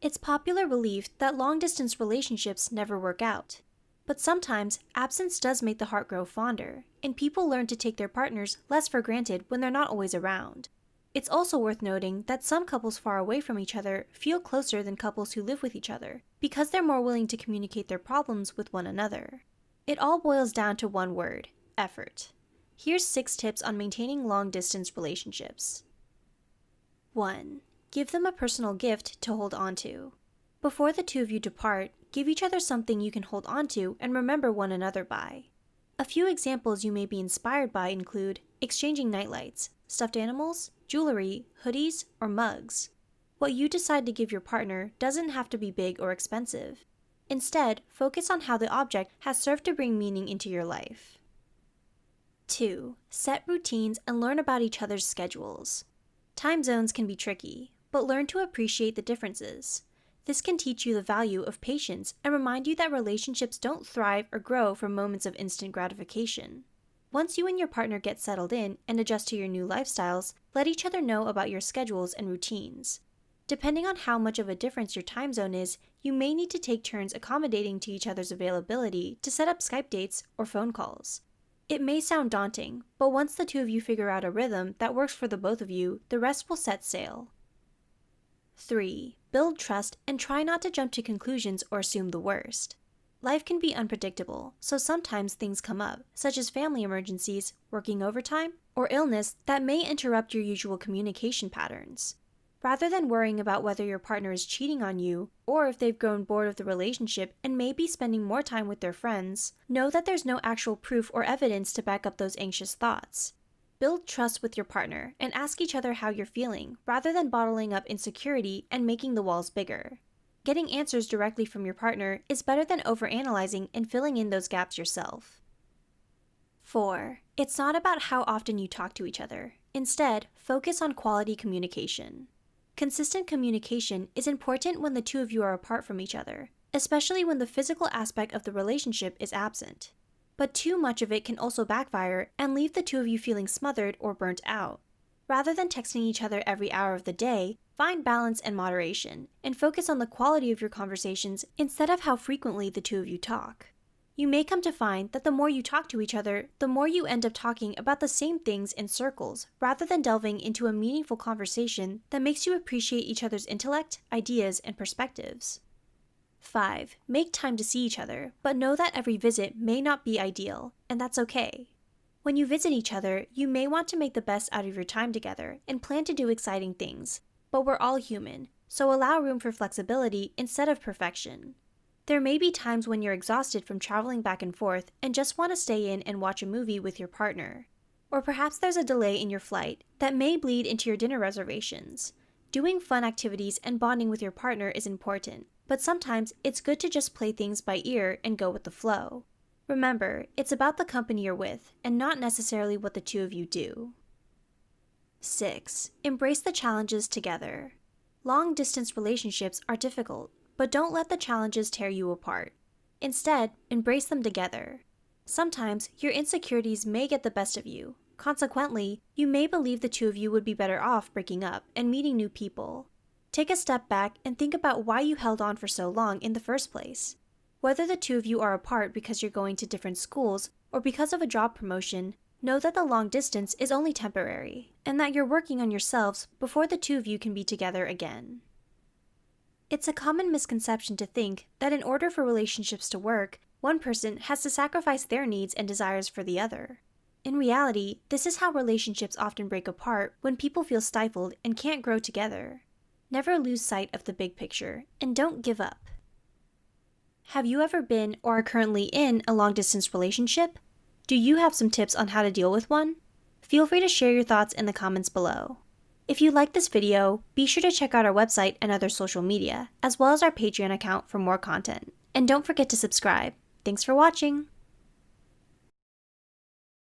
It's popular belief that long-distance relationships never work out. But sometimes, absence does make the heart grow fonder, and people learn to take their partners less for granted when they're not always around. It's also worth noting that some couples far away from each other feel closer than couples who live with each other, because they're more willing to communicate their problems with one another. It all boils down to one word: effort. Here's 6 tips on maintaining long-distance relationships. 1. Give them a personal gift to hold on to. Before the two of you depart, give each other something you can hold on to and remember one another by. A few examples you may be inspired by include exchanging nightlights, stuffed animals, jewelry, hoodies, or mugs. What you decide to give your partner doesn't have to be big or expensive. Instead, focus on how the object has served to bring meaning into your life. 2. Set routines and learn about each other's schedules. Time zones can be tricky, but learn to appreciate the differences. This can teach you the value of patience and remind you that relationships don't thrive or grow from moments of instant gratification. Once you and your partner get settled in and adjust to your new lifestyles, let each other know about your schedules and routines. Depending on how much of a difference your time zone is, you may need to take turns accommodating to each other's availability to set up Skype dates or phone calls. It may sound daunting, but once the two of you figure out a rhythm that works for the both of you, the rest will set sail. 3. Build trust and try not to jump to conclusions or assume the worst. Life can be unpredictable, so sometimes things come up, such as family emergencies, working overtime, or illness that may interrupt your usual communication patterns. Rather than worrying about whether your partner is cheating on you, or if they've grown bored of the relationship and may be spending more time with their friends, know that there's no actual proof or evidence to back up those anxious thoughts. Build trust with your partner and ask each other how you're feeling, rather than bottling up insecurity and making the walls bigger. Getting answers directly from your partner is better than overanalyzing and filling in those gaps yourself. 4. It's not about how often you talk to each other. Instead, focus on quality communication. Consistent communication is important when the two of you are apart from each other, especially when the physical aspect of the relationship is absent. But too much of it can also backfire and leave the two of you feeling smothered or burnt out. Rather than texting each other every hour of the day, find balance and moderation, and focus on the quality of your conversations instead of how frequently the two of you talk. You may come to find that the more you talk to each other, the more you end up talking about the same things in circles, rather than delving into a meaningful conversation that makes you appreciate each other's intellect, ideas, and perspectives. 5. Make time to see each other, but know that every visit may not be ideal, and that's okay. When you visit each other, you may want to make the best out of your time together and plan to do exciting things, but we're all human, so allow room for flexibility instead of perfection. There may be times when you're exhausted from traveling back and forth and just want to stay in and watch a movie with your partner. Or perhaps there's a delay in your flight that may bleed into your dinner reservations. Doing fun activities and bonding with your partner is important, but sometimes it's good to just play things by ear and go with the flow. Remember, it's about the company you're with and not necessarily what the two of you do. 6. Embrace the challenges together. Long-distance relationships are difficult, but don't let the challenges tear you apart. Instead, embrace them together. Sometimes, your insecurities may get the best of you. Consequently, you may believe the two of you would be better off breaking up and meeting new people. Take a step back and think about why you held on for so long in the first place. Whether the two of you are apart because you're going to different schools or because of a job promotion, know that the long distance is only temporary, and that you're working on yourselves before the two of you can be together again. It's a common misconception to think that in order for relationships to work, one person has to sacrifice their needs and desires for the other. In reality, this is how relationships often break apart when people feel stifled and can't grow together. Never lose sight of the big picture, and don't give up. Have you ever been or are currently in a long-distance relationship? Do you have some tips on how to deal with one? Feel free to share your thoughts in the comments below. If you like this video, be sure to check out our website and other social media, as well as our Patreon account for more content. And don't forget to subscribe. Thanks for watching!